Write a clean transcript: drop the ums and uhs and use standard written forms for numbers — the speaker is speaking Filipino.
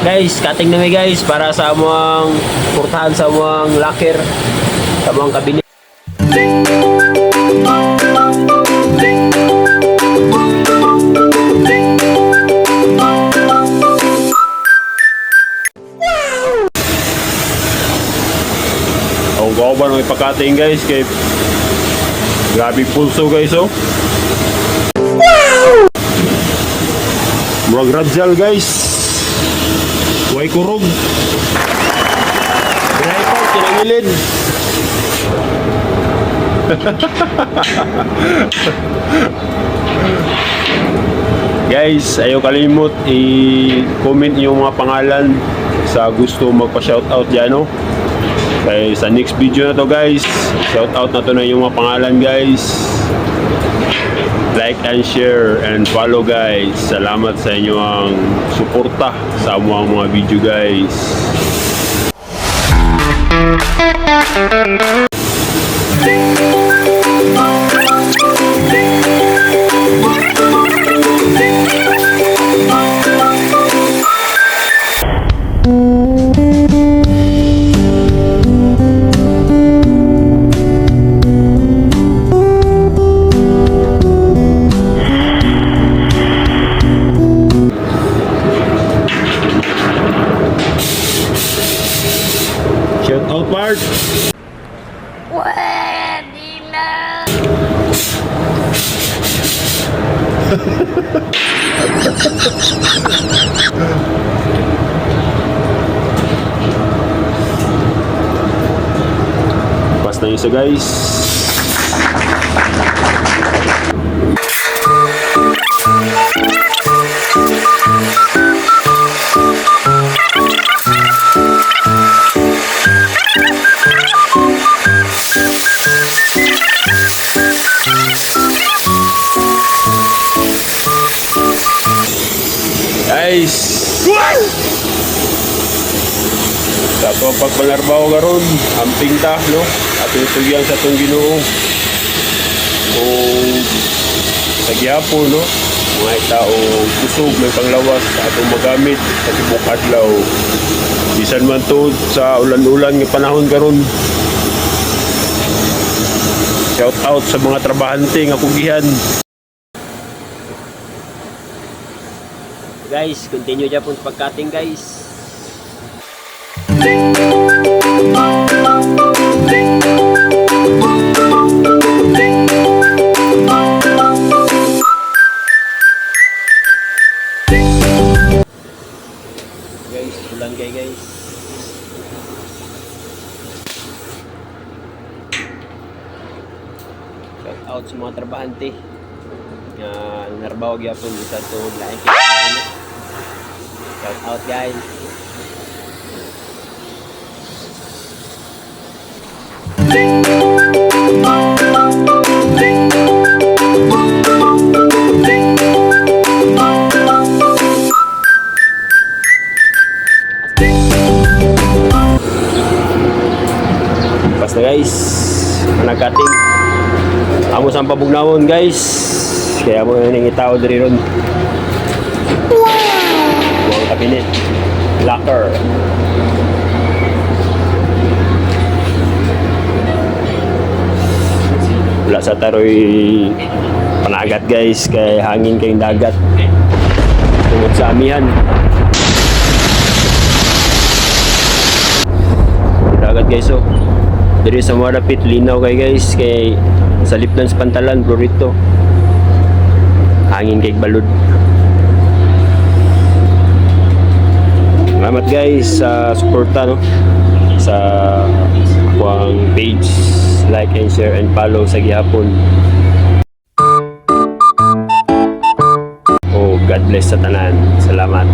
Guys, cutting na may guys para sa amuang portahan sa amuang locker, sa amuang kabinet. Ang gawa ng ipakating guys kay grabe pulso guys oh. Murag radzal guys. Way kurog. Dry part kinangilid. Guys, ayaw kalimot i-comment yung mga pangalan sa gusto magpa-shoutout dyan no. Kaya sa next video na to guys, shoutout na to na yung mga pangalan guys. Like and share and follow guys. Salamat sa inyong suporta sa among mga video guys. Shoutout part. Pwede na. Pas na isa guys. Guys, sa ito ang pagpanarbaho karon, amping ta, no? At itugyan sa itong Ginoo. Kung sa gihapon, no? Mga tao kusog, may panglawas sa atong magamit sa tibok adlaw. Bisan man to sa ulan-ulan ng panahon karon. Shout out sa mga trabahante nga pugihan. Guys, continue dyan po sa pag-cutting guys. Guys, ulan kayo guys. Shout out sa mga trabahante. Narbaw gyapon isa to lain kay. Shout out guys. Basta guys, nag-cutting. Amo sa pabugnawon guys. Kaya mo nang itaw diri ron. Wow, kabinet. Locker. Wala sa taroy panagat guys kay hangin kayong dagat. Tungod sa amihan. Dagat guys oh. Diri sa Marapit linaw kay guys kay sa lipdan sa pantalan Florito. Hangin kay balud. Salamat guys sa suporta no sa akong page, like and share and follow sa gihapon. Oh, God bless sa tanan. Salamat.